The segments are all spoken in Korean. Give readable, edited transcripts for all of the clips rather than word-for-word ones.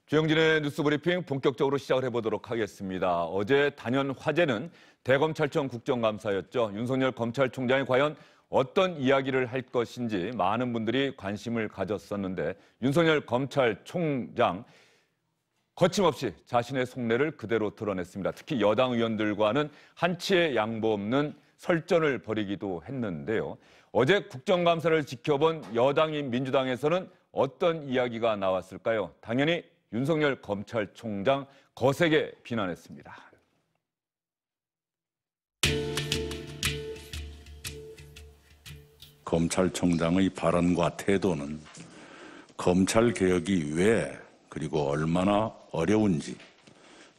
주영진의 뉴스브리핑 본격적으로 시작을 해보도록 하겠습니다. 어제 단연 화제는 대검찰청 국정감사였죠. 윤석열 검찰총장이 과연 어떤 이야기를 할 것인지 많은 분들이 관심을 가졌었는데 윤석열 검찰총장 거침없이 자신의 속내를 그대로 드러냈습니다. 특히 여당 의원들과는 한치의 양보 없는 설전을 벌이기도 했는데요. 어제 국정감사를 지켜본 여당인 민주당에서는 어떤 이야기가 나왔을까요? 당연히 윤석열 검찰총장 거세게 비난했습니다. 검찰총장의 발언과 태도는 검찰개혁이 왜 그리고 얼마나 어려운지,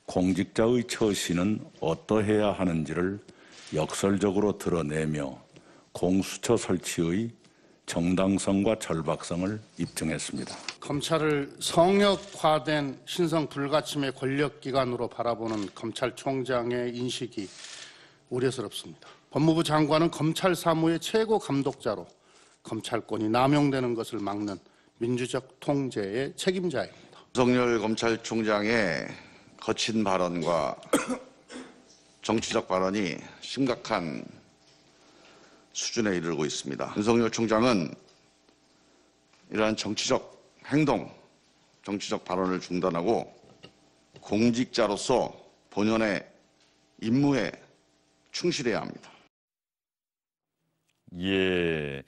공직자의 처신은 어떠해야 하는지를 역설적으로 드러내며 공수처 설치의 정당성과 절박성을 입증했습니다. 검찰을 성역화된 신성 불가침의 권력기관으로 바라보는 검찰총장의 인식이 우려스럽습니다. 법무부 장관은 검찰 사무의 최고 감독자로 검찰권이 남용되는 것을 막는 민주적 통제의 책임자입니다. 윤석열 검찰총장의 거친 발언과 정치적 발언이 심각한 수준에 이르고 있습니다. 윤석열 총장은 이러한 정치적 행동, 정치적 발언을 중단하고 공직자로서 본연의 임무에 충실해야 합니다. 예,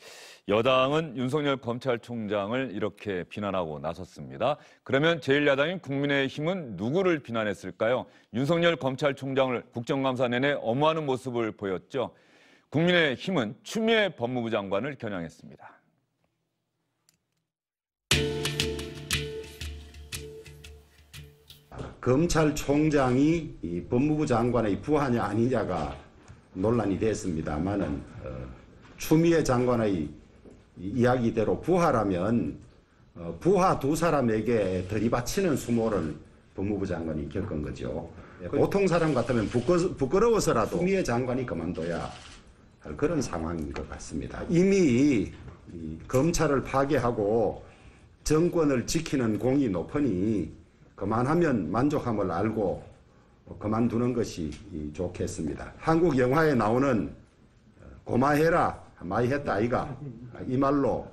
여당은 윤석열 검찰총장을 이렇게 비난하고 나섰습니다. 그러면 제1야당인 국민의힘은 누구를 비난했을까요? 윤석열 검찰총장을 국정감사 내내 엄호하는 모습을 보였죠. 국민의힘은 추미애 법무부 장관을 겨냥했습니다. 검찰총장이 이 법무부 장관의 부하냐 아니냐가 논란이 됐습니다만은 추미애 장관의 이야기대로 부하라면 부하 두 사람에게 들이받치는 수모를 법무부 장관이 겪은 거죠. 보통 사람 같으면 부끄러워서라도 추미애 장관이 그만둬야 할 그런 상황인 것 같습니다. 이미 검찰을 파괴하고 정권을 지키는 공이 높으니 그만하면 만족함을 알고 그만두는 것이 좋겠습니다. 한국 영화에 나오는 고마해라 많이 했다 아이가, 이 말로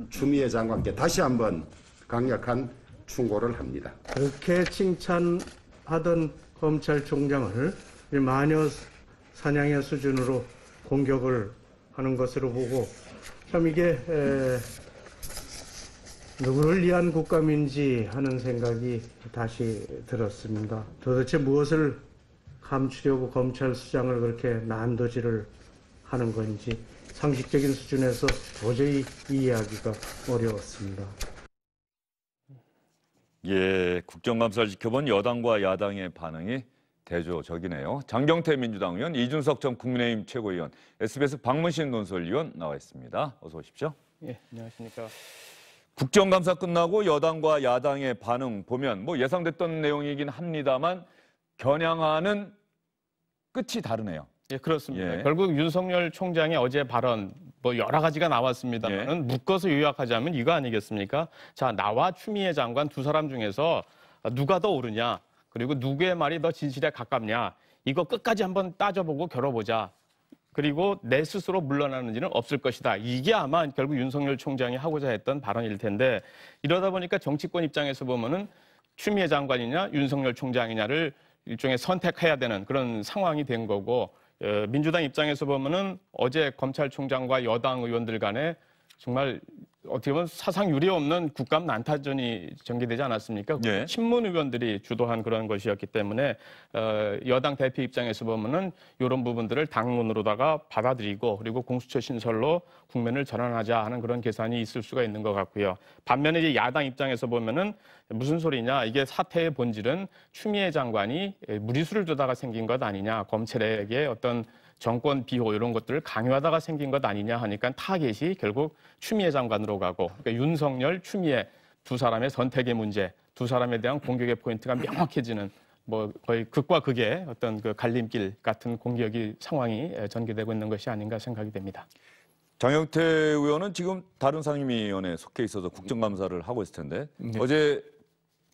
추미애 장관께 다시 한번 강력한 충고를 합니다. 그렇게 칭찬하던 검찰총장을 마녀 사냥의 수준으로 공격을 하는 것으로 보고 참 이게 누구를 위한 국감인지 하는 생각이 다시 들었습니다. 도대체 무엇을 감추려고 검찰 수장을 그렇게 난도질을 하는 건지 상식적인 수준에서 도저히 이해하기가 어려웠습니다. 예, 국정감사를 지켜본 여당과 야당의 반응이 대조적이네요. 장경태 민주당 의원, 이준석 전 국민의힘 최고위원, SBS 박문신 논설위원 나와 있습니다. 어서 오십시오. 예, 안녕하십니까. 국정감사 끝나고 여당과 야당의 반응 보면 뭐 예상됐던 내용이긴 합니다만 겨냥하는 끝이 다르네요. 예, 그렇습니다. 예. 결국 윤석열 총장의 어제 발언 뭐 여러 가지가 나왔습니다만 묶어서 요약하자면 이거 아니겠습니까? 자, 나와 추미애 장관 두 사람 중에서 누가 더 옳으냐, 그리고 누구의 말이 더 진실에 가깝냐, 이거 끝까지 한번 따져보고 겨뤄보자. 그리고 내 스스로 물러나는 일은 없을 것이다. 이게 아마 결국 윤석열 총장이 하고자 했던 발언일 텐데, 이러다 보니까 정치권 입장에서 보면은 추미애 장관이냐 윤석열 총장이냐를 일종의 선택해야 되는 그런 상황이 된 거고, 민주당 입장에서 보면은 어제 검찰총장과 여당 의원들 간에 정말 어떻게 보면 사상 유례 없는 국감 난타전이 전개되지 않았습니까? 네. 친문 의원들이 주도한 그런 것이었기 때문에 여당 대표 입장에서 보면은 이런 부분들을 당론으로다가 받아들이고 그리고 공수처 신설로 국면을 전환하자 하는 그런 계산이 있을 수가 있는 것 같고요. 반면에 이제 야당 입장에서 보면은 무슨 소리냐, 이게 사태의 본질은 추미애 장관이 무리수를 두다가 생긴 것 아니냐, 검찰에게 어떤 정권 비호 이런 것들을 강요하다가 생긴 것 아니냐 하니까 타겟이 결국 추미애 장관으로 가고, 그러니까 윤석열, 추미애 두 사람의 선택의 문제, 두 사람에 대한 공격의 포인트가 명확해지는 뭐 거의 극과 극의 어떤 그 갈림길 같은 공격이 상황이 전개되고 있는 것이 아닌가 생각이 됩니다. 장경태 의원은 지금 다른 상임위원회에 속해 있어서 국정감사를 하고 있을 텐데 어제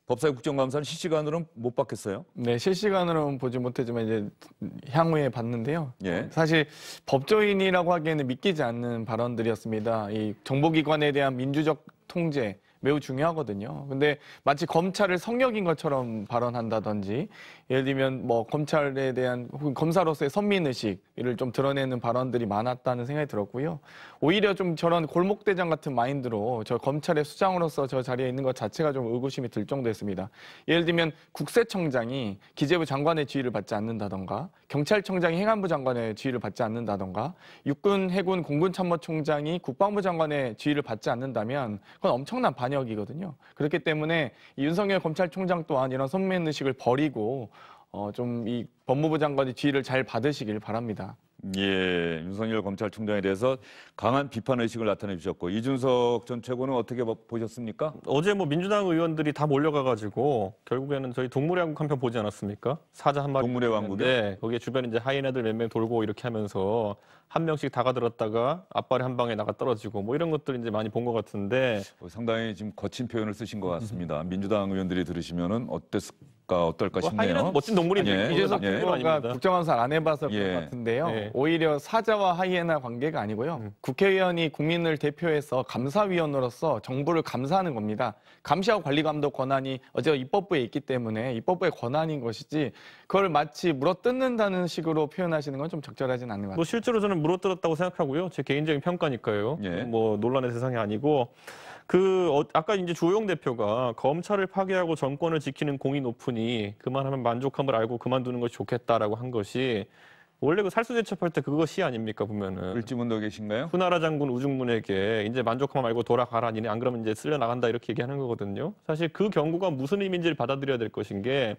법사위 국정감사는 실시간으로는 못 받겠어요? 네, 실시간으로는 보지 못했지만 이제 향후에 봤는데요. 예. 사실 법조인이라고 하기에는 믿기지 않는 발언들이었습니다. 이 정보기관에 대한 민주적 통제 매우 중요하거든요. 근데 마치 검찰을 성역인 것처럼 발언한다든지, 예를 들면 뭐 검찰에 대한 혹은 검사로서의 선민의식을 좀 드러내는 발언들이 많았다는 생각이 들었고요. 오히려 좀 저런 골목대장 같은 마인드로 저 검찰의 수장으로서 저 자리에 있는 것 자체가 좀 의구심이 들 정도였습니다. 예를 들면 국세청장이 기재부 장관의 지휘를 받지 않는다던가, 경찰청장이 행안부 장관의 지휘를 받지 않는다던가, 육군, 해군, 공군참모총장이 국방부 장관의 지휘를 받지 않는다면 그건 엄청난 반역이거든요. 그렇기 때문에 이 윤석열 검찰총장 또한 이런 선민의식을 버리고 좀 이 법무부 장관의 지휘를 잘 받으시길 바랍니다. 예, 윤석열 검찰총장에 대해서 강한 비판 의식을 나타내 주셨고, 이준석 전 최고는 어떻게 보셨습니까? 어제 뭐 민주당 의원들이 다 몰려가가지고 결국에는 저희 동물의 왕국 한 편 보지 않았습니까? 사자 한 마리. 동물의 왕국이요? 네, 거기에 주변에 이제 하이에나들 몇 명 돌고 이렇게 하면서 한 명씩 다가들었다가 앞발이 한 방에 나가 떨어지고 뭐 이런 것들 이제 많이 본 것 같은데. 상당히 지금 거친 표현을 쓰신 것 같습니다. 민주당 의원들이 들으시면은 어떨까 싶네요. 하이에나는 멋진 동물인데. 이재석 예. 대표가 국정감사를 안 해봐서 그런 예. 것 같은데요. 예. 오히려 사자와 하이에나 관계가 아니고요. 국회의원이 국민을 대표해서 감사위원으로서 정부를 감사하는 겁니다. 감시하고 관리감독 권한이 어제 입법부에 있기 때문에 입법부의 권한인 것이지, 그걸 마치 물어뜯는다는 식으로 표현하시는 건 좀 적절하진 않는 것 같아요. 뭐 실제로 저는 물어뜯었다고 생각하고요. 제 개인적인 평가니까요. 예. 뭐 논란의 대상이 아니고. 아까 이제 주호영 대표가 검찰을 파괴하고 정권을 지키는 공이 높으니 그만하면 만족함을 알고 그만두는 것이 좋겠다라고 한 것이 원래 그 살수대첩할 때 그것이 아닙니까, 보면은. 을지문도 계신가요? 후나라 장군 우중문에게 이제 만족함 말고 돌아가라, 니네 안 그러면 이제 쓸려 나간다 이렇게 얘기하는 거거든요. 사실 그 경고가 무슨 의미인지를 받아들여야 될 것인 게,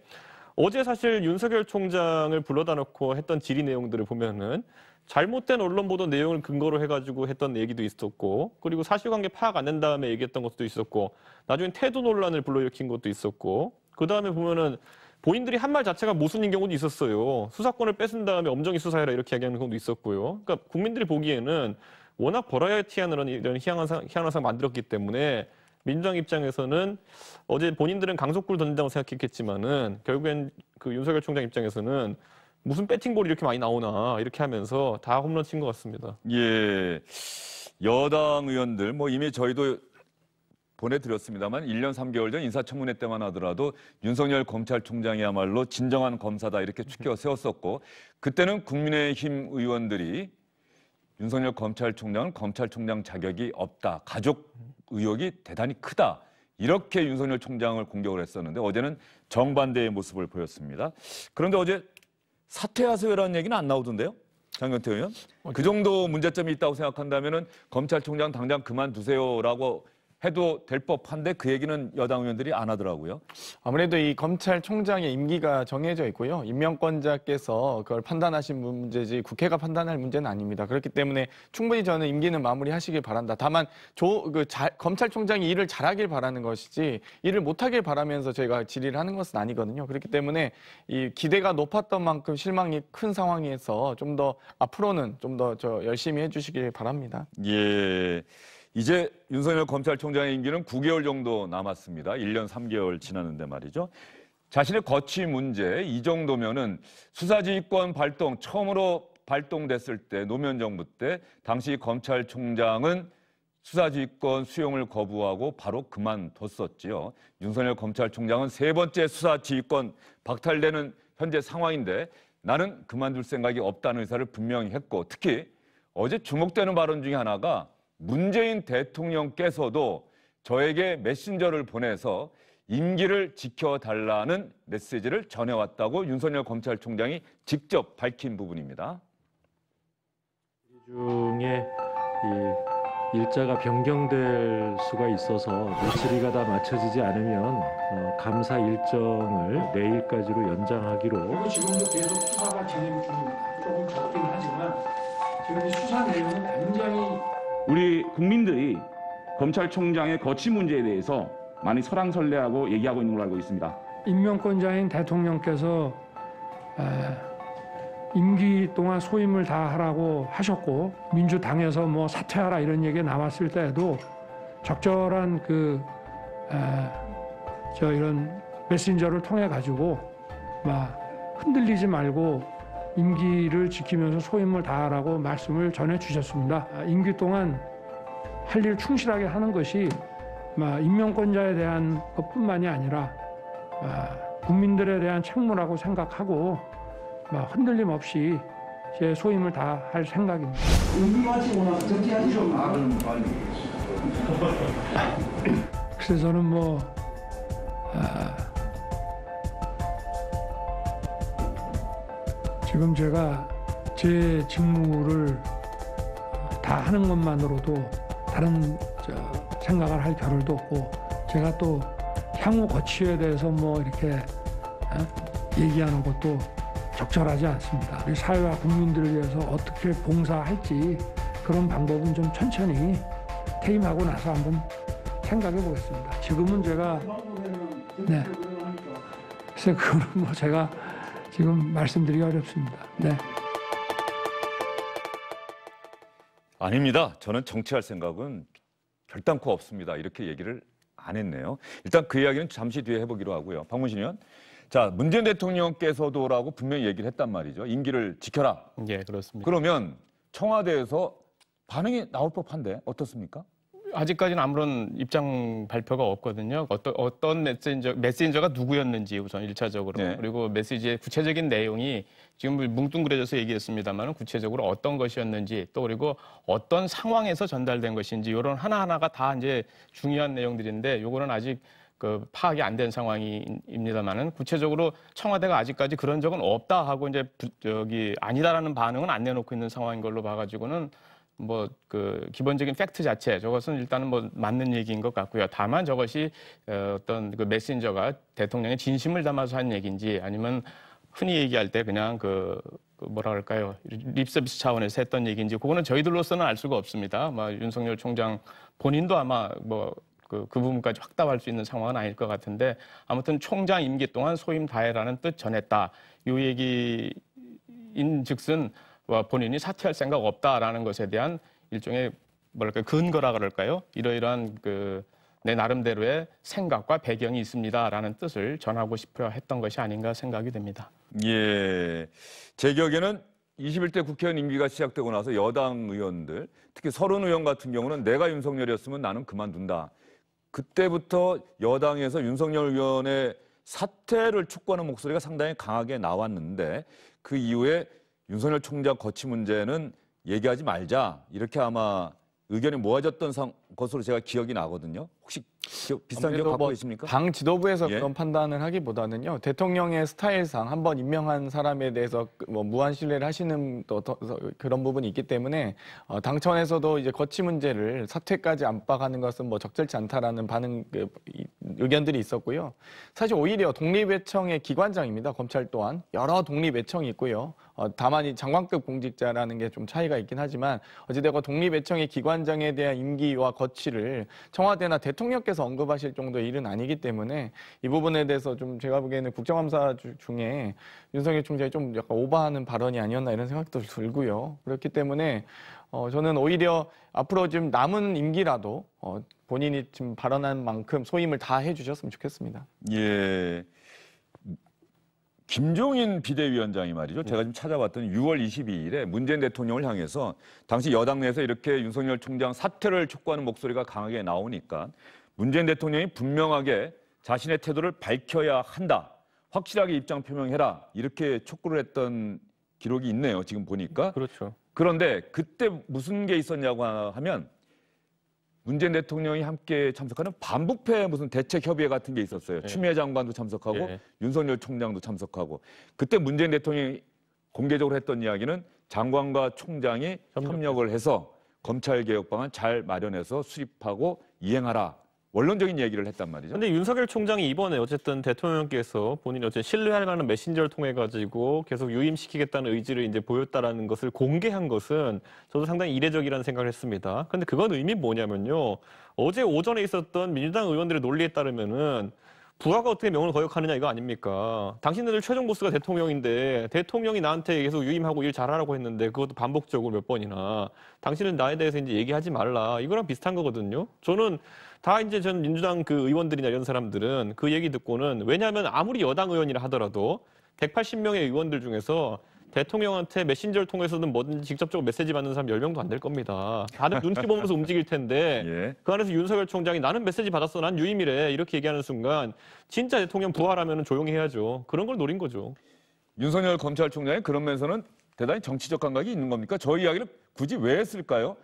어제 사실 윤석열 총장을 불러다 놓고 했던 질의 내용들을 보면은 잘못된 언론 보도 내용을 근거로 해가지고 했던 얘기도 있었고, 그리고 사실관계 파악 안 된 다음에 얘기했던 것도 있었고, 나중에 태도 논란을 불러일으킨 것도 있었고, 그 다음에 보면은 본인들이 한 말 자체가 모순인 경우도 있었어요. 수사권을 뺏은 다음에 엄정히 수사해라 이렇게 얘기하는 경우도 있었고요. 그러니까 국민들이 보기에는 워낙 버라이어티한 이런 희한한 상황을 만들었기 때문에 민주당 입장에서는 어제 본인들은 강속구를 던진다고 생각했겠지만은 결국엔 그 윤석열 총장 입장에서는 무슨 배팅볼이 이렇게 많이 나오나 이렇게 하면서 다 홈런 친 것 같습니다. 예, 여당 의원들 뭐 이미 저희도 보내드렸습니다만 1년 3개월 전 인사청문회 때만 하더라도 윤석열 검찰총장이야말로 진정한 검사다 이렇게 추켜 세웠었고, 그때는 국민의힘 의원들이 윤석열 검찰총장은 검찰총장 자격이 없다, 가족 의혹이 대단히 크다, 이렇게 윤석열 총장을 공격을 했었는데 어제는 정반대의 모습을 보였습니다. 그런데 어제 사퇴하세요라는 얘기는 안 나오던데요, 장경태 의원? 그 정도 문제점이 있다고 생각한다면은 검찰총장 당장 그만두세요라고 해도 될 법한데 그 얘기는 여당 의원들이 안 하더라고요. 아무래도 이 검찰총장의 임기가 정해져 있고요. 임명권자께서 그걸 판단하신 문제지 국회가 판단할 문제는 아닙니다. 그렇기 때문에 충분히 저는 임기는 마무리하시길 바란다. 다만 검찰총장이 일을 잘하길 바라는 것이지 일을 못하길 바라면서 저희가 질의를 하는 것은 아니거든요. 그렇기 때문에 이 기대가 높았던 만큼 실망이 큰 상황에서 좀 더 앞으로는 좀 더 열심히 해주시길 바랍니다. 예. 이제 윤석열 검찰총장의 임기는 9개월 정도 남았습니다. 1년 3개월 지났는데 말이죠. 자신의 거취 문제, 이 정도면은 수사지휘권 발동, 처음으로 발동됐을 때 노무현 정부 때 당시 검찰총장은 수사지휘권 수용을 거부하고 바로 그만뒀었지요. 윤석열 검찰총장은 세 번째 수사지휘권 박탈되는 현재 상황인데 나는 그만둘 생각이 없다는 의사를 분명히 했고, 특히 어제 주목되는 발언 중에 하나가 문재인 대통령께서도 저에게 메신저를 보내서 임기를 지켜달라는 메시지를 전해왔다고 윤석열 검찰총장이 직접 밝힌 부분입니다. 중에 이 일자가 변경될 수가 있어서 며칠이가 다 맞춰지지 않으면 감사 일정을 내일까지로 연장하기로. 그리고 지금도 계속 수사가 진행 중입니다. 조금 적긴 하지만 지금 이 수사 내용은 굉장히 우리 국민들이 검찰총장의 거취 문제에 대해서 많이 설왕설래하고 얘기하고 있는 걸로 알고 있습니다. 임명권자인 대통령께서 임기 동안 소임을 다 하라고 하셨고, 민주당에서 뭐 사퇴하라 이런 얘기 나왔을 때에도 적절한 이런 메신저를 통해 가지고 막 흔들리지 말고 임기를 지키면서 소임을 다하라고 말씀을 전해 주셨습니다. 임기 동안 할 일 충실하게 하는 것이 임명권자에 대한 것뿐만이 아니라 국민들에 대한 책무라고 생각하고 흔들림 없이 제 소임을 다할 생각입니다. 그래서 저는 지금 제가 제 직무를 다 하는 것만으로도 다른 생각을 할 겨를도 없고, 제가 또 향후 거취에 대해서 이렇게 얘기하는 것도 적절하지 않습니다. 우리 사회와 국민들을 위해서 어떻게 봉사할지 그런 방법은 좀 천천히 퇴임하고 나서 한번 생각해 보겠습니다. 지금은 제가 그래서 그거는 제가 지금 말씀드리기 어렵습니다. 네. 아닙니다. 저는 정치할 생각은 결단코 없습니다. 이렇게 얘기를 안 했네요. 일단 그 이야기는 잠시 뒤에 해보기로 하고요. 박문신 의원. 자, 문재인 대통령께서도라고 분명히 얘기를 했단 말이죠. 임기를 지켜라. 예, 그렇습니다. 그러면 청와대에서 반응이 나올 법한데 어떻습니까? 아직까지는 아무런 입장 발표가 없거든요. 어떤 메신저가 누구였는지 우선 1차적으로. 네. 그리고 메시지의 구체적인 내용이 지금 뭉뚱그려져서 얘기했습니다만 구체적으로 어떤 것이었는지, 또 그리고 어떤 상황에서 전달된 것인지, 이런 하나하나가 다 이제 중요한 내용들인데 요거는 아직 파악이 안 된 상황입니다만은 구체적으로 청와대가 아직까지 그런 적은 없다 하고 이제 아니다라는 반응은 안 내놓고 있는 상황인 걸로 봐가지고는 기본적인 팩트 자체, 저것은 일단은 맞는 얘기인 것 같고요. 다만 저것이 어떤 메신저가 대통령의 진심을 담아서 한 얘기인지, 아니면 흔히 얘기할 때 그냥 뭐라 그럴까요? 립서비스 차원에서 했던 얘기인지, 그거는 저희들로서는 알 수가 없습니다. 윤석열 총장 본인도 아마 그 부분까지 확답할 수 있는 상황은 아닐 것 같은데, 아무튼 총장 임기 동안 소임 다해라는 뜻 전했다. 이 얘기인 즉슨 본인이 사퇴할 생각 없다라는 것에 대한 일종의 근거라 그럴까요? 이러이러한 내 나름대로의 생각과 배경이 있습니다라는 뜻을 전하고 싶어 했던 것이 아닌가 생각이 됩니다. 예, 제 기억에는 21대 국회의원 임기가 시작되고 나서 여당 의원들, 특히 서른 의원 같은 경우는 내가 윤석열이었으면 나는 그만둔다. 그때부터 여당에서 윤석열 의원의 사퇴를 촉구하는 목소리가 상당히 강하게 나왔는데, 그 이후에 윤석열 총장 거취 문제는 얘기하지 말자, 이렇게 아마 의견이 모아졌던 것으로 제가 기억이 나거든요. 혹시 비슷한 기억 갖고 계십니까? 당 지도부에서 예? 그런 판단을 하기보다는요, 대통령의 스타일상 한번 임명한 사람에 대해서 무한 신뢰를 하시는 그런 부분이 있기 때문에 당청에서도 이제 거취 문제를 사퇴까지 압박하는 것은 적절치 않다라는 의견들이 있었고요. 사실 오히려 독립외청의 기관장입니다. 검찰 또한 여러 독립외청이 있고요. 다만 이 장관급 공직자라는 게 좀 차이가 있긴 하지만 어찌되건 독립외청의 기관장에 대한 임기와 거취를 청와대나 대통령께서 언급하실 정도의 일은 아니기 때문에 이 부분에 대해서 좀 제가 보기에는 국정감사 중에 윤석열 총장이 좀 약간 오버하는 발언이 아니었나 이런 생각도 들고요. 그렇기 때문에 저는 오히려 앞으로 지금 남은 임기라도 본인이 지금 발언한 만큼 소임을 다 해주셨으면 좋겠습니다. 예. 김종인 비대위원장이 말이죠. 제가 좀 찾아봤더니 6월 22일에 문재인 대통령을 향해서 당시 여당 내에서 이렇게 윤석열 총장 사퇴를 촉구하는 목소리가 강하게 나오니까 문재인 대통령이 분명하게 자신의 태도를 밝혀야 한다. 확실하게 입장 표명해라. 이렇게 촉구를 했던 기록이 있네요. 지금 보니까. 그렇죠. 그런데 그때 무슨 게 있었냐고 하면 문재인 대통령이 함께 참석하는 반부패 무슨 대책협의회 같은 게 있었어요. 네. 추미애 장관도 참석하고 네. 윤석열 총장도 참석하고. 그때 문재인 대통령이 공개적으로 했던 이야기는 장관과 총장이 협력을 해서 검찰개혁 방안 잘 마련해서 수립하고 이행하라. 원론적인 얘기를 했단 말이죠. 근데 윤석열 총장이 이번에 어쨌든 대통령께서 본인이 어쨌든 신뢰할 만한 메신저를 통해 가지고 계속 유임시키겠다는 의지를 이제 보였다라는 것을 공개한 것은 저도 상당히 이례적이라는 생각을 했습니다. 근데 그건 의미 뭐냐면요. 어제 오전에 있었던 민주당 의원들의 논리에 따르면은 부하가 어떻게 명을 거역하느냐 이거 아닙니까? 당신들 최종 보스가 대통령인데 대통령이 나한테 계속 유임하고 일 잘하라고 했는데 그것도 반복적으로 몇 번이나 당신은 나에 대해서 이제 얘기하지 말라 이거랑 비슷한 거거든요. 저는 다 이제 전 민주당 그 의원들이나 이런 사람들은 그 얘기 듣고는 왜냐하면 아무리 여당 의원이라 하더라도 180명의 의원들 중에서 대통령한테 메신저를 통해서든 뭐든지 직접적으로 메시지 받는 사람 10명도 안 될 겁니다. 다들 눈치 보면서 움직일 텐데 예. 그 안에서 윤석열 총장이 나는 메시지 받았어, 난 유임이래 이렇게 얘기하는 순간 진짜 대통령 부하라면 조용히 해야죠. 그런 걸 노린 거죠. 윤석열 검찰총장이 그런 면에서는 대단히 정치적 감각이 있는 겁니까? 저 이야기를 굳이 왜 했을까요?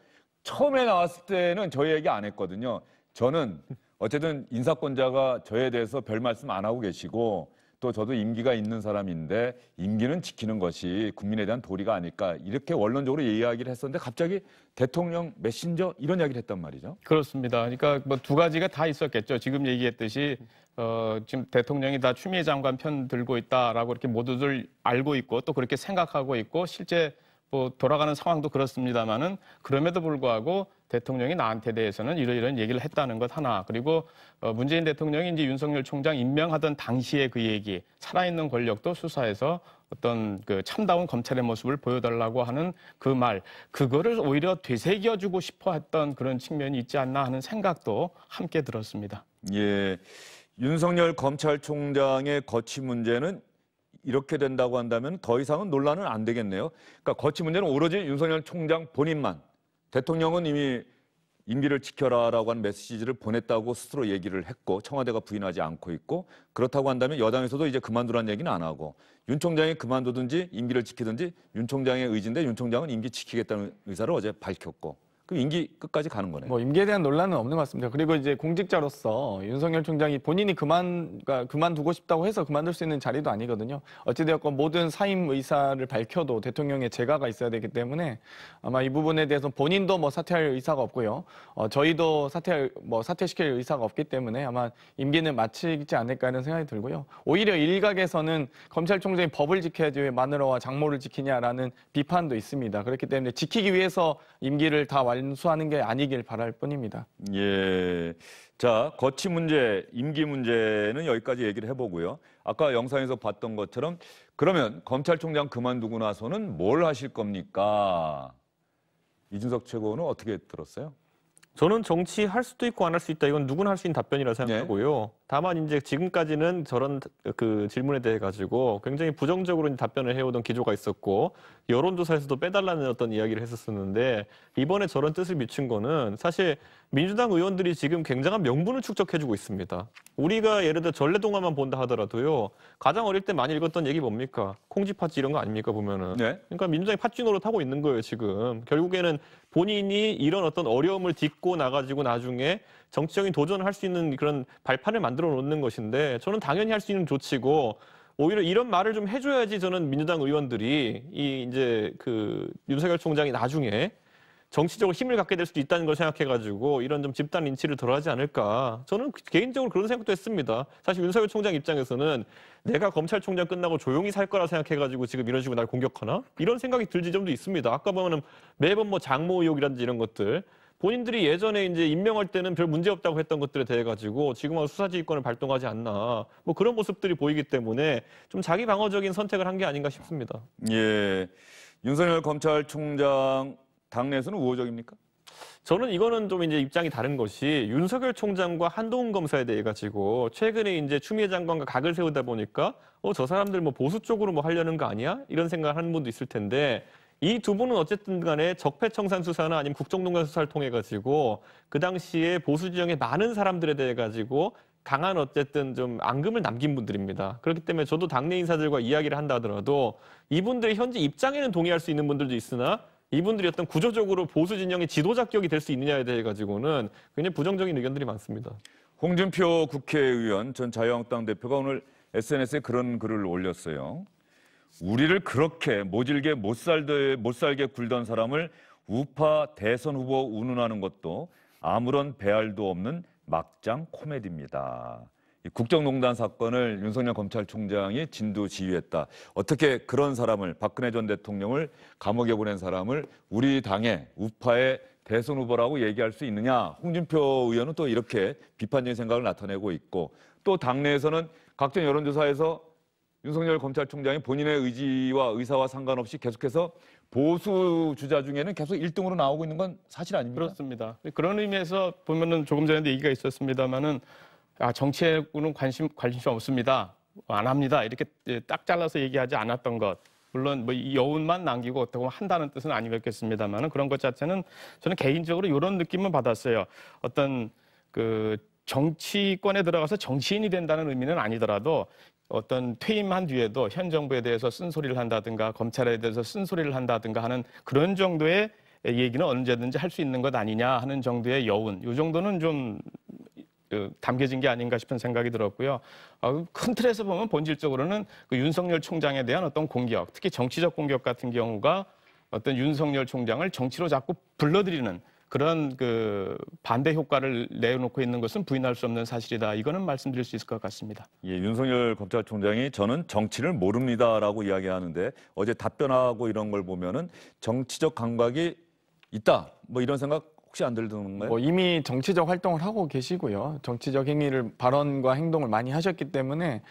처음에 나왔을 때는 저 얘기 안 했거든요. 저는 어쨌든 인사권자가 저에 대해서 별 말씀 안 하고 계시고 또 저도 임기가 있는 사람인데 임기는 지키는 것이 국민에 대한 도리가 아닐까 이렇게 원론적으로 이야기를 했었는데 갑자기 대통령 메신저 이런 이야기를 했단 말이죠. 그렇습니다. 그러니까 뭐 두 가지가 다 있었겠죠. 지금 얘기했듯이 지금 대통령이 다 추미애 장관 편 들고 있다라고 이렇게 모두들 알고 있고 또 그렇게 생각하고 있고 실제 뭐 돌아가는 상황도 그렇습니다만은 그럼에도 불구하고 대통령이 나한테 대해서는 이런 얘기를 했다는 것 하나 그리고 문재인 대통령이 이제 윤석열 총장 임명하던 당시의 그 얘기 살아있는 권력도 수사에서 어떤 그 참다운 검찰의 모습을 보여달라고 하는 그 말 그거를 오히려 되새겨주고 싶어 했던 그런 측면이 있지 않나 하는 생각도 함께 들었습니다. 예, 윤석열 검찰총장의 거취 문제는 이렇게 된다고 한다면 더 이상은 논란은 안 되겠네요. 그러니까 거취 문제는 오로지 윤석열 총장 본인만 대통령은 이미 임기를 지켜라라고 하는 메시지를 보냈다고 스스로 얘기를 했고 청와대가 부인하지 않고 있고 그렇다고 한다면 여당에서도 이제 그만두라는 얘기는 안 하고 윤 총장이 그만두든지 임기를 지키든지 윤 총장의 의지인데 윤 총장은 임기 지키겠다는 의사를 어제 밝혔고 그 임기 끝까지 가는 거네요. 뭐 임기에 대한 논란은 없는 것 같습니다. 그리고 이제 공직자로서 윤석열 총장이 본인이 그만두고 싶다고 해서 그만둘 수 있는 자리도 아니거든요. 어찌되었건 모든 사임 의사를 밝혀도 대통령의 재가가 있어야 되기 때문에 아마 이 부분에 대해서 본인도 뭐 사퇴할 의사가 없고요. 저희도 사퇴시킬 의사가 없기 때문에 아마 임기는 마치지 않을까 하는 생각이 들고요. 오히려 일각에서는 검찰총장이 법을 지켜야지 왜 마누라와 장모를 지키냐라는 비판도 있습니다. 그렇기 때문에 지키기 위해서 임기를 다 완수하는 게 아니길 바랄 뿐입니다. 예. 자, 거취 문제, 임기 문제는 여기까지 얘기를 해보고요. 아까 영상에서 봤던 것처럼 그러면 검찰총장 그만두고 나서는 뭘 하실 겁니까? 이준석 최고는 어떻게 들었어요? 저는 정치할 수도 있고 안 할 수 있다. 이건 누구나 할 수 있는 답변이라 생각하고요. 다만 이제 지금까지는 저런 그 질문에 대해 가지고 굉장히 부정적으로 답변을 해오던 기조가 있었고 여론조사에서도 빼달라는 어떤 이야기를 했었었는데 이번에 저런 뜻을 미친 거는 사실 민주당 의원들이 지금 굉장한 명분을 축적해주고 있습니다. 우리가 예를 들어 전래동화만 본다 하더라도요. 가장 어릴 때 많이 읽었던 얘기 뭡니까? 콩쥐팥쥐 이런 거 아닙니까 보면은. 네. 그러니까 민주당이 팥쥐 노릇하고 있는 거예요 지금. 결국에는 본인이 이런 어떤 어려움을 딛고 나가지고 나중에 정치적인 도전을 할 수 있는 그런 발판을 만들어 놓는 것인데 저는 당연히 할 수 있는 조치고 오히려 이런 말을 좀 해줘야지 저는 민주당 의원들이 이제 그 윤석열 총장이 나중에 정치적으로 힘을 갖게 될 수도 있다는 걸 생각해가지고 이런 좀 집단 린치를 덜하지 않을까. 저는 개인적으로 그런 생각도 했습니다. 사실 윤석열 총장 입장에서는 내가 검찰총장 끝나고 조용히 살 거라 생각해가지고 지금 이런 식으로 날 공격하나? 이런 생각이 들 지점도 있습니다. 아까 보면은 매번 뭐 장모 의혹이라든지 이런 것들 본인들이 예전에 이제 임명할 때는 별 문제 없다고 했던 것들에 대해 가지고 지금은 수사지휘권을 발동하지 않나 뭐 그런 모습들이 보이기 때문에 좀 자기 방어적인 선택을 한 게 아닌가 싶습니다. 예, 윤석열 검찰총장 당내에서는 우호적입니까? 저는 이거는 좀 이제 입장이 다른 것이 윤석열 총장과 한동훈 검사에 대해 가지고 최근에 이제 추미애 장관과 각을 세우다 보니까 저 사람들 뭐 보수 쪽으로 뭐 하려는 거 아니야? 이런 생각을 하는 분도 있을 텐데. 이 두 분은 어쨌든 간에 적폐청산 수사나 아니면 국정농단 수사를 통해 가지고 그 당시에 보수 지형의 많은 사람들에 대해 가지고 강한 어쨌든 좀 앙금을 남긴 분들입니다. 그렇기 때문에 저도 당내 인사들과 이야기를 한다 하더라도 이분들의 현재 입장에는 동의할 수 있는 분들도 있으나 이분들이 어떤 구조적으로 보수 진영의 지도자격이 될 수 있느냐에 대해 가지고는 굉장히 부정적인 의견들이 많습니다. 홍준표 국회의원 전 자유한국당 대표가 오늘 SNS에 그런 글을 올렸어요. 우리를 그렇게 모질게 못 살게 굴던 사람을 우파 대선 후보 운운하는 것도 아무런 배알도 없는 막장 코미디입니다. 이 국정농단 사건을 윤석열 검찰총장이 진두지휘했다. 어떻게 그런 사람을 박근혜 전 대통령을 감옥에 보낸 사람을 우리 당의 우파의 대선 후보라고 얘기할 수 있느냐. 홍준표 의원은 또 이렇게 비판적인 생각을 나타내고 있고 또 당내에서는 각종 여론조사에서 윤석열 검찰총장이 본인의 의지와 의사와 상관없이 계속해서 보수 주자 중에는 계속 1등으로 나오고 있는 건 사실 아닙니까? 그렇습니다. 그런 의미에서 보면은 조금 전에도 얘기가 있었습니다만은 정치에는 관심 없습니다. 안 합니다. 이렇게 딱 잘라서 얘기하지 않았던 것. 물론 뭐 여운만 남기고 어떻게 한다는 뜻은 아니겠습니다만은 그런 것 자체는 저는 개인적으로 이런 느낌을 받았어요. 어떤 그 정치권에 들어가서 정치인이 된다는 의미는 아니더라도 어떤 퇴임한 뒤에도 현 정부에 대해서 쓴소리를 한다든가 검찰에 대해서 쓴소리를 한다든가 하는 그런 정도의 얘기는 언제든지 할 수 있는 것 아니냐 하는 정도의 여운, 이 정도는 좀 담겨진 게 아닌가 싶은 생각이 들었고요. 큰 틀에서 보면 본질적으로는 그 윤석열 총장에 대한 어떤 공격, 특히 정치적 공격 같은 경우가 어떤 윤석열 총장을 정치로 자꾸 불러들이는 그런 그 반대 효과를 내놓고 있는 것은 부인할 수 없는 사실이다. 이거는 말씀드릴 수 있을 것 같습니다. 예, 윤석열 검찰총장이 저는 정치를 모릅니다라고 이야기하는데 어제 답변하고 이런 걸 보면은 정치적 감각이 있다. 뭐 이런 생각 혹시 안 들던가요? 뭐 이미 정치적 활동을 하고 계시고요. 정치적 행위를 발언과 행동을 많이 하셨기 때문에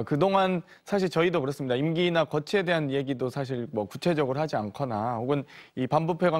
그동안 사실 저희도 그렇습니다. 임기나 거취에 대한 얘기도 사실 뭐 구체적으로 하지 않거나 혹은 이 반부패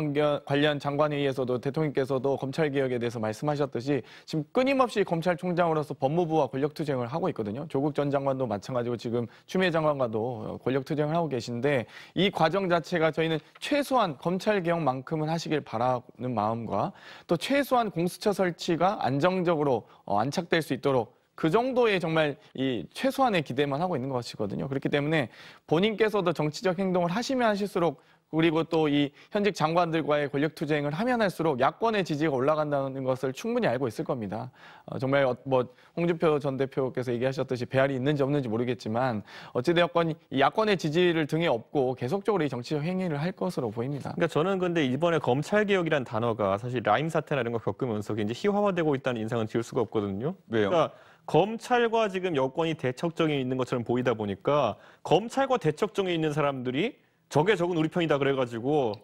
관련 장관회의에서도 대통령께서도 검찰개혁에 대해서 말씀하셨듯이 지금 끊임없이 검찰총장으로서 법무부와 권력투쟁을 하고 있거든요. 조국 전 장관도 마찬가지고 지금 추미애 장관과도 권력투쟁을 하고 계신데 이 과정 자체가 저희는 최소한 검찰개혁만큼은 하시길 바라는 마음과 또 최소한 공수처 설치가 안정적으로 안착될 수 있도록 그 정도의 정말 이 최소한의 기대만 하고 있는 것이거든요. 그렇기 때문에 본인께서도 정치적 행동을 하시면 하실수록 그리고 또 이 현직 장관들과의 권력투쟁을 하면 할수록 야권의 지지가 올라간다는 것을 충분히 알고 있을 겁니다. 정말 뭐 홍준표 전 대표께서 얘기하셨듯이 배알이 있는지 없는지 모르겠지만 어찌되었건 이 야권의 지지를 등에 업고 계속적으로 이 정치적 행위를 할 것으로 보입니다. 그러니까 저는 근데 이번에 검찰개혁이라는 단어가 사실 라임 사태나 이런 거 겪으면서 이제 희화화되고 있다는 인상은 지울 수가 없거든요. 왜요? 그러니까 검찰과 지금 여권이 대척점에 있는 것처럼 보이다 보니까 검찰과 대척점에 있는 사람들이 적은 우리 편이다 그래가지고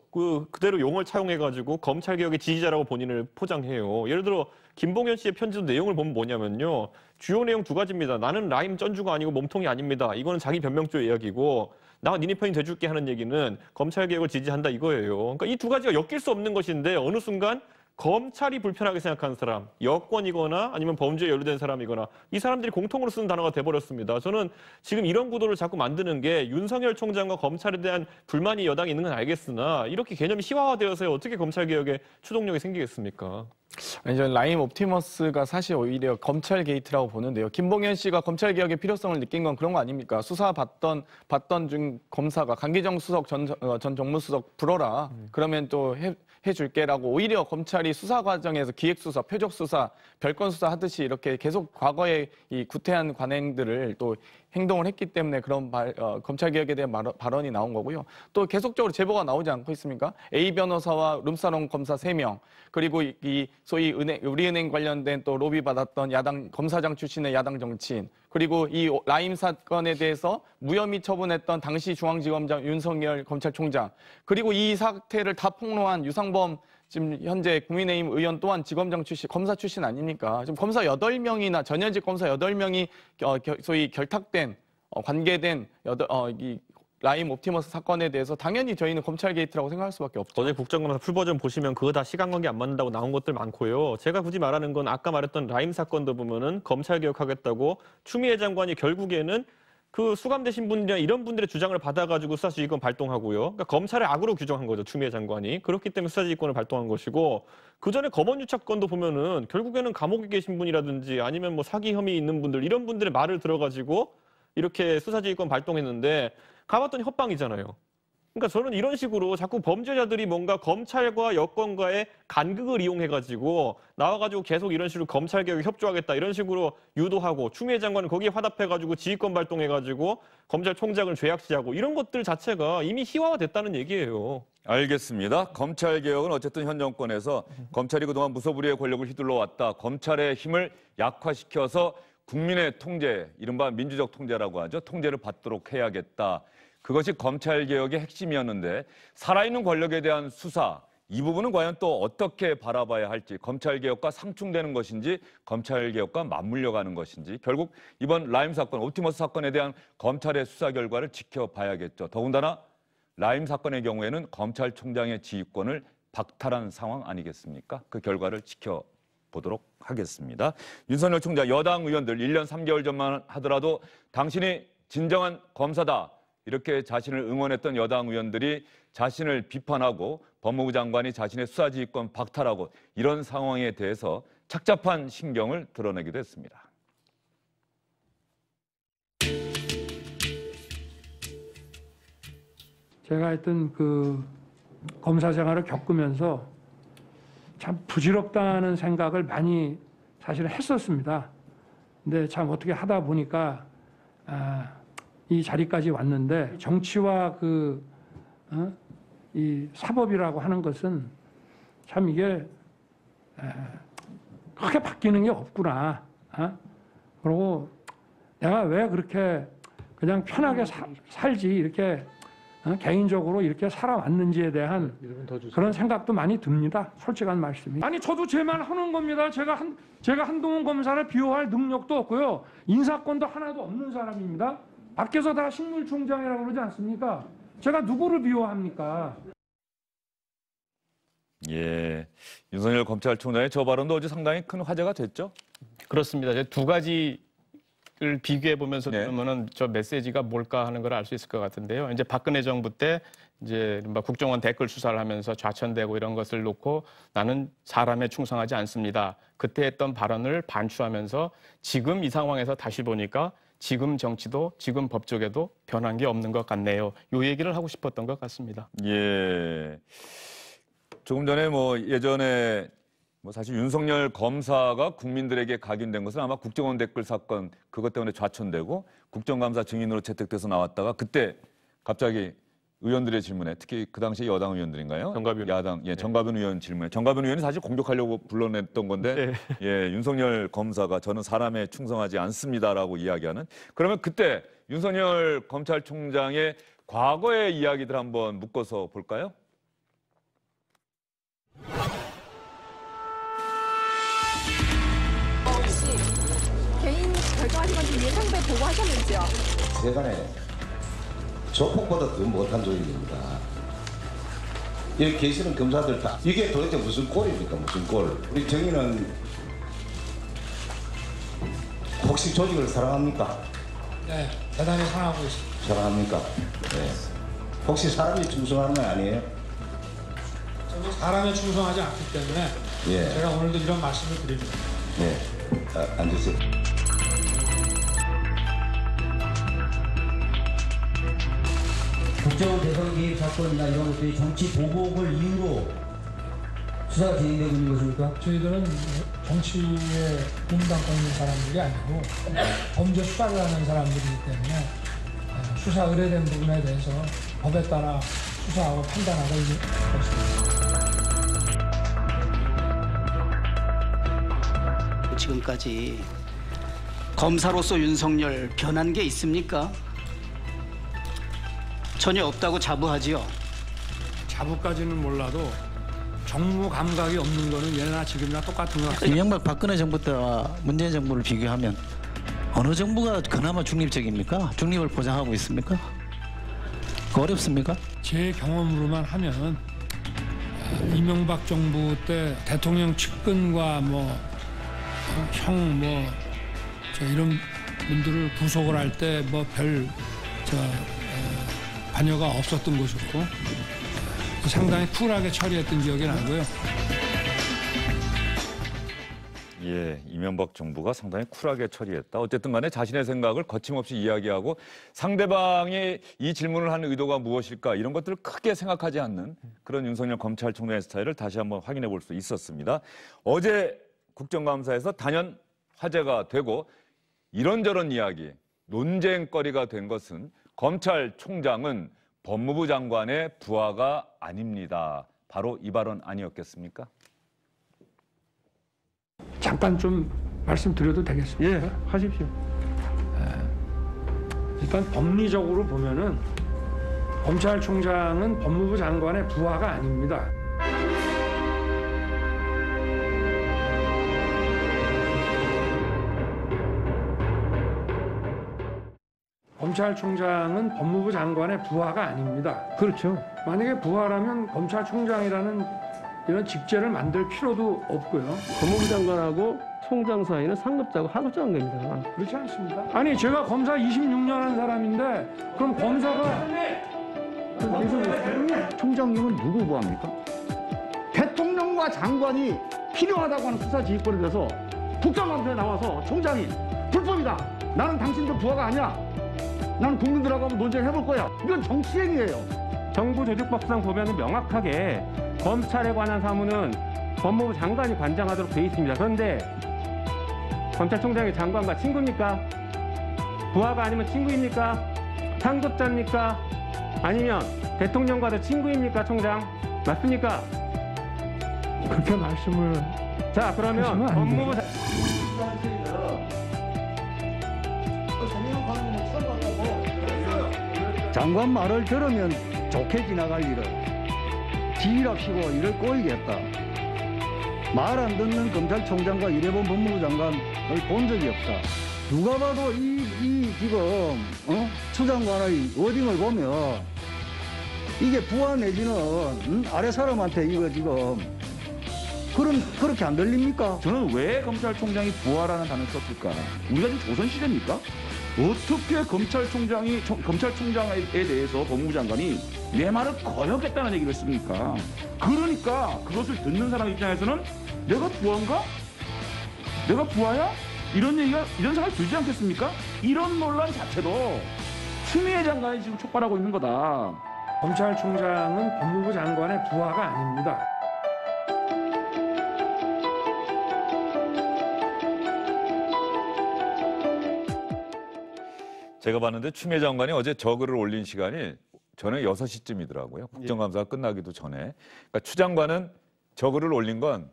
그대로 용어를 차용해가지고 검찰개혁의 지지자라고 본인을 포장해요. 예를 들어 김봉현 씨의 편지도 내용을 보면 뭐냐면요. 주요 내용 두 가지입니다. 나는 라임 쩐주가 아니고 몸통이 아닙니다. 이거는 자기 변명조의 이야기고 나 니네 편이 돼줄게 하는 얘기는 검찰개혁을 지지한다 이거예요. 그러니까 이 두 가지가 엮일 수 없는 것인데 어느 순간 검찰이 불편하게 생각하는 사람, 여권이거나 아니면 범죄에 연루된 사람이거나 이 사람들이 공통으로 쓰는 단어가 돼버렸습니다. 저는 지금 이런 구도를 자꾸 만드는 게 윤석열 총장과 검찰에 대한 불만이 여당에 있는 건 알겠으나 이렇게 개념이 희화화되어서 어떻게 검찰개혁에 추동력이 생기겠습니까? 아니, 저는 라임 옵티머스가 사실 오히려 검찰 게이트라고 보는데요. 김봉현 씨가 검찰 개혁의 필요성을 느낀 건 그런 거 아닙니까? 수사 받던 중 검사가 강기정 수석 전 정무수석 불어라. 그러면 또 해줄게라고 오히려 검찰이 수사 과정에서 기획수사, 표적수사, 별건수사 하듯이 이렇게 계속 과거의 이 구태한 관행들을 또 행동을 했기 때문에 그런 검찰개혁에 대한 발언이 나온 거고요. 또 계속적으로 제보가 나오지 않고 있습니까? A 변호사와 룸사롱 검사 3명, 그리고 이 소위 우리은행 관련된 또 로비 받았던 야당 검사장 출신의 야당 정치인, 그리고 이 라임 사건에 대해서 무혐의 처분했던 당시 중앙지검장 윤석열 검찰총장, 그리고 이 사태를 다 폭로한 유상범 지금 현재 국민의힘 의원 또한 지검장 출신, 검사 출신 아닙니까? 지금 검사 8명이나 전현직 검사 8명이 소위 결탁된, 관계된 이 라임 옵티머스 사건에 대해서 당연히 저희는 검찰 게이트라고 생각할 수밖에 없죠. 어제 국정감사 풀버전 보시면 그거 다 시간관계 안 맞는다고 나온 것들 많고요. 제가 굳이 말하는 건 아까 말했던 라임 사건도 보면은 검찰 개혁하겠다고 추미애 장관이 결국에는 그 수감되신 분들이나 이런 분들의 주장을 받아가지고 수사지휘권 발동하고요. 그러니까 검찰을 악으로 규정한 거죠, 추미애 장관이. 그렇기 때문에 수사지휘권을 발동한 것이고, 그 전에 검언유착건도 보면은 결국에는 감옥에 계신 분이라든지 아니면 뭐 사기 혐의 있는 분들, 이런 분들의 말을 들어가지고 이렇게 수사지휘권 발동했는데 가봤더니 협방이잖아요. 그러니까 저는 이런 식으로 자꾸 범죄자들이 뭔가 검찰과 여권과의 간극을 이용해가지고 나와가지고 계속 이런 식으로 검찰개혁에 협조하겠다 이런 식으로 유도하고 추미애 장관은 거기에 화답해가지고 지휘권 발동해가지고 검찰총장을 죄악시하고 이런 것들 자체가 이미 희화화됐다는 얘기예요. 알겠습니다. 검찰개혁은 어쨌든 현 정권에서 검찰이 그동안 무소불위의 권력을 휘둘러 왔다. 검찰의 힘을 약화시켜서 국민의 통제, 이른바 민주적 통제라고 하죠. 통제를 받도록 해야겠다. 그것이 검찰개혁의 핵심이었는데 살아있는 권력에 대한 수사, 이 부분은 과연 또 어떻게 바라봐야 할지, 검찰개혁과 상충되는 것인지, 검찰개혁과 맞물려 가는 것인지, 결국 이번 라임 사건, 옵티머스 사건에 대한 검찰의 수사 결과를 지켜봐야겠죠. 더군다나 라임 사건의 경우에는 검찰총장의 지휘권을 박탈한 상황 아니겠습니까? 그 결과를 지켜보도록 하겠습니다. 윤석열 총장, 여당 의원들 1년 3개월 전만 하더라도 당신이 진정한 검사다, 이렇게 자신을 응원했던 여당 의원들이 자신을 비판하고 법무부 장관이 자신의 수사지휘권 박탈하고 이런 상황에 대해서 착잡한 신경을 드러내기도 했습니다. 제가 하여튼 그 검사 생활을 겪으면서 참 부질없다는 생각을 많이 사실 했었습니다. 근데 참 어떻게 하다 보니까 이 자리까지 왔는데, 정치와 이 사법이라고 하는 것은 참 이게 크게 바뀌는 게 없구나. 그리고 내가 왜 그렇게 그냥 편하게 살지, 이렇게 개인적으로 이렇게 살아왔는지에 대한 그런 생각도 많이 듭니다. 솔직한 말씀이. 아니, 저도 제 말 하는 겁니다. 제가 한동훈 검사를 비호할 능력도 없고요, 인사권도 하나도 없는 사람입니다. 밖에서 다 식물총장이라고 그러지 않습니까? 제가 누구를 비호합니까? 예, 윤석열 검찰총장의 저 발언도 어제 상당히 큰 화제가 됐죠? 그렇습니다. 이제 두 가지를 비교해 보면서 그러면은 저 메시지가 뭘까 하는 걸 알 수 있을 것 같은데요. 이제 박근혜 정부 때 이제 국정원 댓글 수사를 하면서 좌천되고 이런 것을 놓고 나는 사람에 충성하지 않습니다. 그때 했던 발언을 반추하면서 지금 이 상황에서 다시 보니까 지금 정치도 지금 법조계도 변한 게 없는 것 같네요. 요 얘기를 하고 싶었던 것 같습니다. 예. 조금 전에 예전에 사실 윤석열 검사가 국민들에게 각인된 것은 아마 국정원 댓글 사건 그것 때문에 좌천되고 국정감사 증인으로 채택돼서 나왔다가 그때 갑자기 의원들의 질문에, 특히 그 당시 여당 의원들인가요? 정가빈. 야당, 정가빈 의원 질문에, 정가빈 의원이 사실 공격하려고 불러냈던 건데, 윤석열 검사가 저는 사람에 충성하지 않습니다라고 이야기하는. 그러면 그때 윤석열 검찰총장의 과거의 이야기들 한번 묶어서 볼까요? 혹시 개인 결정하신 건지 예상대 보고하셨는지요? 세간에 조폭보다 더 못한 조직입니다. 여기 계시는 검사들 다 이게 도대체 무슨 꼴입니까? 무슨 꼴? 우리 정의는 혹시 조직을 사랑합니까? 네, 대단히 사랑하고 있습니다. 사랑합니까? 네. 혹시 사람이 충성하는 거 아니에요? 저도 사람에 충성하지 않기 때문에 제가 오늘도 이런 말씀을 드립니다. 네, 앉으세요. 국정원 대선 개입 사건이나 이런 것들이 정치 보복을 이유로 수사가 진행되고 있는 것입니까? 저희들은 정치에 몸담고 있는 사람들이 아니고 범죄 수사를 하는 사람들이기 때문에 수사 의뢰된 부분에 대해서 법에 따라 수사하고 판단하고 있는 것입니다. 지금까지 검사로서 윤석열 변한 게 있습니까? 전혀 없다고 자부하지요. 자부까지는 몰라도 정무 감각이 없는 거는 예나 지금이나 똑같은 것 같습니다. 이명박 박근혜 정부 때와 문재인 정부를 비교하면 어느 정부가 그나마 중립적입니까? 중립을 보장하고 있습니까? 어렵습니까? 제 경험으로만 하면 이명박 정부 때 대통령 측근과 이런 분들을 구속을 할 때 반여가 없었던 것이고 상당히 쿨하게 처리했던 기억이 나고요. 예, 이명박 정부가 상당히 쿨하게 처리했다. 어쨌든 간에 자신의 생각을 거침없이 이야기하고 상대방이 이 질문을 하는 의도가 무엇일까 이런 것들을 크게 생각하지 않는 그런 윤석열 검찰총장의 스타일을 다시 한번 확인해 볼 수 있었습니다. 어제 국정감사에서 단연 화제가 되고 이런저런 이야기, 논쟁거리가 된 것은 검찰총장은 법무부 장관의 부하가 아닙니다. 바로 이 발언 아니었겠습니까? 잠깐 좀 말씀드려도 되겠습니까? 예, 하십시오. 일단 법리적으로 보면은 검찰총장은 법무부 장관의 부하가 아닙니다. 검찰총장은 법무부 장관의 부하가 아닙니다. 그렇죠. 만약에 부하라면 검찰총장이라는 이런 직제를 만들 필요도 없고요. 법무부 장관하고 총장 사이는 상급자고 하급자 관계입니다. 그렇지 않습니다. 아니 제가 검사 26년 한 사람인데 그럼 검사가 총장님은 누구 부하입니까? 대통령과 장관이 필요하다고 하는 수사지휘권에 대해서 국정감사에 나와서 총장이 불법이다. 나는 당신들 부하가 아니야. 나는 국민들하고 한번 논쟁해볼 거야. 이건 정치행위예요. 정부 조직법상 보면 명확하게 검찰에 관한 사무는 법무부 장관이 관장하도록 돼 있습니다. 그런데 검찰총장이 장관과 친구입니까? 부하가 아니면 친구입니까? 상급자입니까? 아니면 대통령과도 친구입니까, 총장? 맞습니까? 그렇게 말씀을 자, 그러면 법무부 장관 말을 들으면 좋게 지나갈 일을 지휘랍시고 이를 꼬이겠다. 말 안 듣는 검찰총장과 이래본 법무부 장관을 본 적이 없다. 누가 봐도 이 지금 추장관의 워딩을 보면 이게 부하 내지는 아래 사람한테 이거 지금 그렇게 안 들립니까? 저는 왜 검찰총장이 부하라는 단어를 썼을까? 우리가 지금 조선시대입니까? 어떻게 검찰총장에 대해서 법무부 장관이 내 말을 거역했다는 얘기를 했습니까? 그러니까 그것을 듣는 사람 입장에서는 내가 부하인가? 내가 부하야? 이런 생각이 들지 않겠습니까? 이런 논란 자체도 추미애 장관이 지금 촉발하고 있는 거다. 검찰총장은 법무부 장관의 부하가 아닙니다. 제가 봤는데 추미애 장관이 어제 저 글을 올린 시간이 저녁 6시쯤이더라고요. 국정감사가 끝나기도 전에. 그러니까 추 장관은 저 글을 올린 건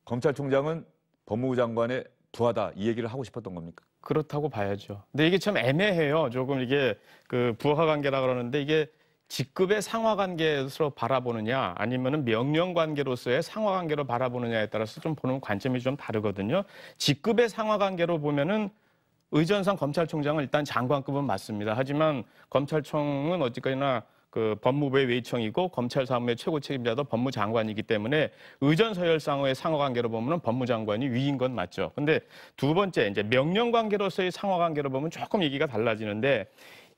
검찰총장은 법무부 장관의 부하다 이 얘기를 하고 싶었던 겁니까? 그렇다고 봐야죠. 근데 이게 참 애매해요. 조금 이게 그 부하 관계라 그러는데 이게 직급의 상하 관계로 바라보느냐 아니면은 명령 관계로서의 상하 관계로 바라보느냐에 따라서 좀 보는 관점이 좀 다르거든요. 직급의 상하 관계로 보면은 의전상 검찰총장은 일단 장관급은 맞습니다. 하지만 검찰청은 어찌까지나 그 법무부의 외청이고 검찰 사무의 최고 책임자도 법무장관이기 때문에 의전 서열상의 상하 관계로 보면은 법무장관이 위인 건 맞죠. 근데 두 번째 이제 명령 관계로서의 상하 관계로 보면 조금 얘기가 달라지는데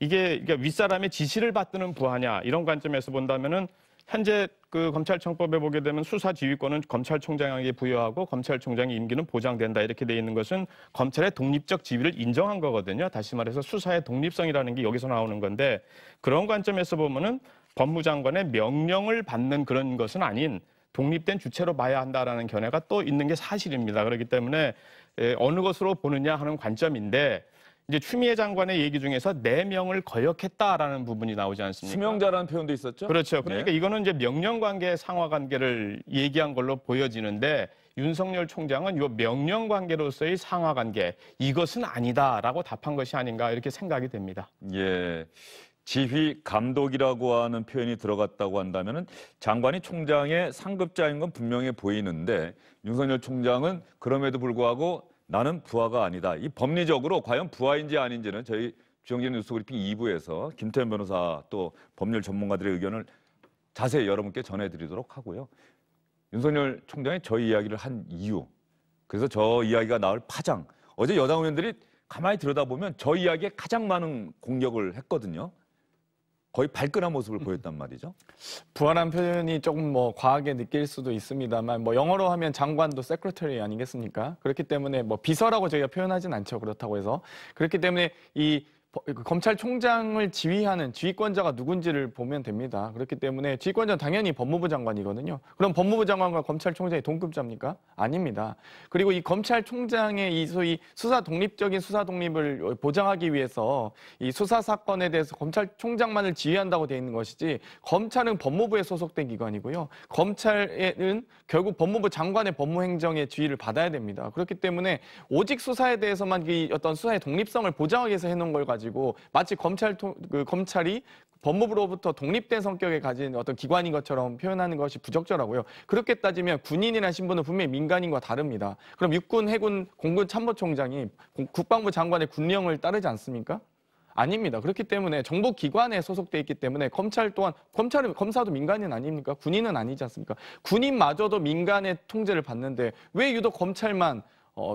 이게 윗사람의 지시를 받드는 부하냐 이런 관점에서 본다면은 현재 그 검찰청법에 보게 되면 수사 지휘권은 검찰총장에게 부여하고 검찰총장의 임기는 보장된다 이렇게 돼 있는 것은 검찰의 독립적 지위를 인정한 거거든요. 다시 말해서 수사의 독립성이라는 게 여기서 나오는 건데 그런 관점에서 보면은 법무장관의 명령을 받는 그런 것은 아닌 독립된 주체로 봐야 한다라는 견해가 또 있는 게 사실입니다. 그렇기 때문에 어느 것으로 보느냐 하는 관점인데 이제 추미애 장관의 얘기 중에서 내명을 거역했다라는 부분이 나오지 않습니까? 수명자라는 표현도 있었죠? 그렇죠. 그러니까 이거는 이제 명령 관계, 상하 관계를 얘기한 걸로 보여지는데 윤석열 총장은 이 명령 관계로서의 상하 관계 이것은 아니다라고 답한 것이 아닌가 이렇게 생각이 됩니다. 예. 지휘 감독이라고 하는 표현이 들어갔다고 한다면은 장관이 총장의 상급자인 건 분명해 보이는데 윤석열 총장은 그럼에도 불구하고 나는 부하가 아니다. 이 법리적으로 과연 부하인지 아닌지는 저희 주영진 뉴스브리핑 2부에서 김태현 변호사 또 법률 전문가들의 의견을 자세히 여러분께 전해드리도록 하고요. 윤석열 총장이 저 이야기를 한 이유, 그래서 저 이야기가 나올 파장, 어제 여당 의원들이 가만히 들여다보면 저 이야기에 가장 많은 공격을 했거든요. 거의 발끈한 모습을 보였단 말이죠. 부하란 표현이 조금 뭐 과하게 느낄 수도 있습니다만 뭐 영어로 하면 장관도 secretary 아니겠습니까? 그렇기 때문에 뭐 비서라고 저희가 표현하진 않죠. 그렇다고 해서. 그렇기 때문에 이 검찰총장을 지휘하는 지휘권자가 누군지를 보면 됩니다. 그렇기 때문에 지휘권자는 당연히 법무부 장관이거든요. 그럼 법무부 장관과 검찰총장이 동급자입니까? 아닙니다. 그리고 이 검찰총장의 이 소위 수사 독립적인 수사 독립을 보장하기 위해서 이 수사 사건에 대해서 검찰총장만을 지휘한다고 돼 있는 것이지 검찰은 법무부에 소속된 기관이고요. 검찰은 결국 법무부 장관의 법무행정의 지휘를 받아야 됩니다. 그렇기 때문에 오직 수사에 대해서만 이 어떤 수사의 독립성을 보장하기 위해서 해놓은 걸 가지고 마치 검찰이 법무부로부터 독립된 성격을 가진 어떤 기관인 것처럼 표현하는 것이 부적절하고요. 그렇게 따지면 군인이라는 신분은 분명히 민간인과 다릅니다. 그럼 육군, 해군, 공군 참모총장이 국방부 장관의 군령을 따르지 않습니까? 아닙니다. 그렇기 때문에 정보기관에 소속돼 있기 때문에 검찰 또한 검사도 민간인 아닙니까? 군인은 아니지 않습니까? 군인마저도 민간의 통제를 받는데 왜 유독 검찰만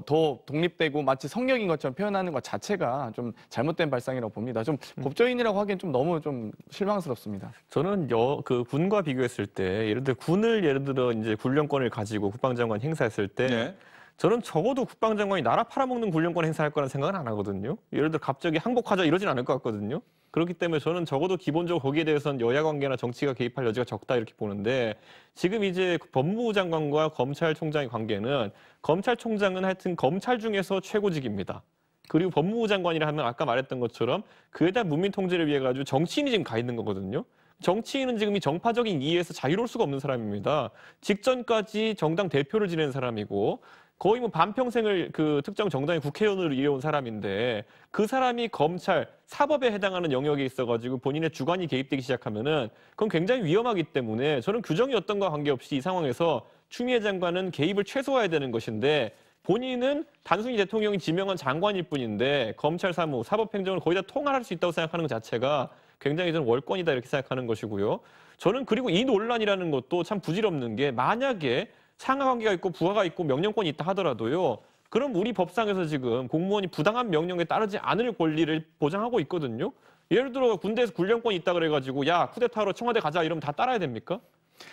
더 독립되고 마치 성역인 것처럼 표현하는 것 자체가 좀 잘못된 발상이라고 봅니다. 좀 법조인이라고 하기엔 좀 너무 좀 실망스럽습니다. 저는 그 군과 비교했을 때 예를 들어 이제 군령권을 가지고 국방장관 행사했을 때 네. 저는 적어도 국방장관이 나라 팔아먹는 군령권 행사할 거라는 생각은 안 하거든요. 예를 들어 갑자기 항복하자 이러진 않을 것 같거든요. 그렇기 때문에 저는 적어도 기본적으로 거기에 대해서는 여야 관계나 정치가 개입할 여지가 적다 이렇게 보는데 지금 이제 법무부 장관과 검찰총장의 관계는 검찰총장은 하여튼 검찰 중에서 최고직입니다. 그리고 법무부 장관이라 하면 아까 말했던 것처럼 그에 대한 문민 통제를 위해 가지고 정치인이 지금 가 있는 거거든요. 정치인은 지금 이 정파적인 이해에서 자유로울 수가 없는 사람입니다. 직전까지 정당 대표를 지낸 사람이고 거의 뭐 반평생을 그 특정 정당의 국회의원으로 일해온 사람인데 그 사람이 검찰, 사법에 해당하는 영역에 있어가지고 본인의 주관이 개입되기 시작하면은 그건 굉장히 위험하기 때문에 저는 규정이 어떤 거와 관계없이 이 상황에서 추미애 장관은 개입을 최소화해야 되는 것인데 본인은 단순히 대통령이 지명한 장관일 뿐인데 검찰 사무, 사법행정을 거의 다 통할할 수 있다고 생각하는 것 자체가 굉장히 저는 월권이다 이렇게 생각하는 것이고요. 저는 그리고 이 논란이라는 것도 참 부질없는 게 만약에 상하관계가 있고 부하가 있고 명령권이 있다 하더라도요. 그럼 우리 법상에서 지금 공무원이 부당한 명령에 따르지 않을 권리를 보장하고 있거든요. 예를 들어 군대에서 군령권이 있다 그래가지고 야 쿠데타로 청와대 가자 이러면 다 따라야 됩니까?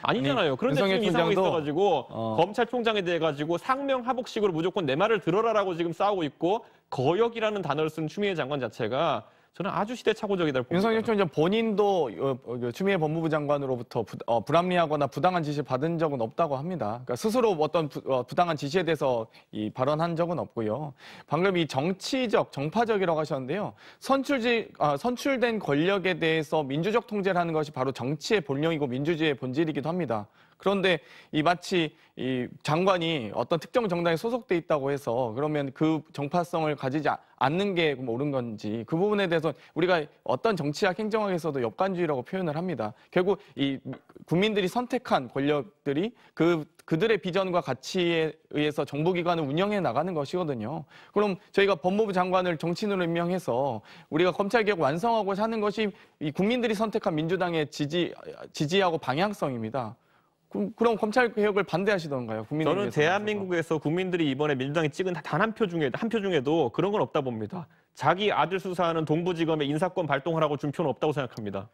아니잖아요. 그런데 지금 이 상황에 있어가지고 검찰총장에 대해 가지고 상명하복식으로 무조건 내 말을 들어라라고 지금 싸우고 있고 거역이라는 단어를 쓴 추미애 장관 자체가 저는 아주 시대착오적이다. 윤석열 총장 본인도 추미애 법무부 장관으로부터 불합리하거나 부당한 지시를 받은 적은 없다고 합니다. 그러니까 스스로 어떤 부당한 지시에 대해서 발언한 적은 없고요. 방금 이 정치적, 정파적이라고 하셨는데요. 선출된 권력에 대해서 민주적 통제를 하는 것이 바로 정치의 본령이고 민주주의의 본질이기도 합니다. 그런데 마치 이 장관이 어떤 특정 정당에 소속돼 있다고 해서 그러면 그 정파성을 가지지 않는 게 옳은 건지 그 부분에 대해서 우리가 어떤 정치학 행정학에서도 역관주의라고 표현을 합니다. 결국 이 국민들이 선택한 권력들이 그들의 비전과 가치에 의해서 정보기관을 운영해 나가는 것이거든요. 그럼 저희가 법무부 장관을 정치인으로 임명해서 우리가 검찰개혁 완성하고자 하는 것이 이 국민들이 선택한 민주당의 지지하고 방향성입니다. 그럼 검찰 개혁을 반대하시던가요? 저는 대한민국에서 국민들이 이번에 민주당이 찍은 단 한 표 중에도 그런 건 없다 봅니다. 자기 아들 수사하는 동부지검에 인사권 발동을 하고 준 표는 없다고 생각합니다.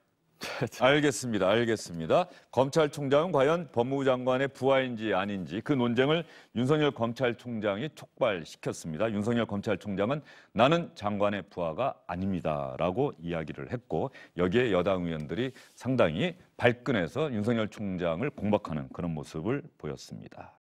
알겠습니다. 검찰총장은 과연 법무부 장관의 부하인지 아닌지 그 논쟁을 윤석열 검찰총장이 촉발시켰습니다. 윤석열 검찰총장은 나는 장관의 부하가 아닙니다라고 이야기를 했고 여기에 여당 의원들이 상당히 발끈해서 윤석열 총장을 공박하는 그런 모습을 보였습니다.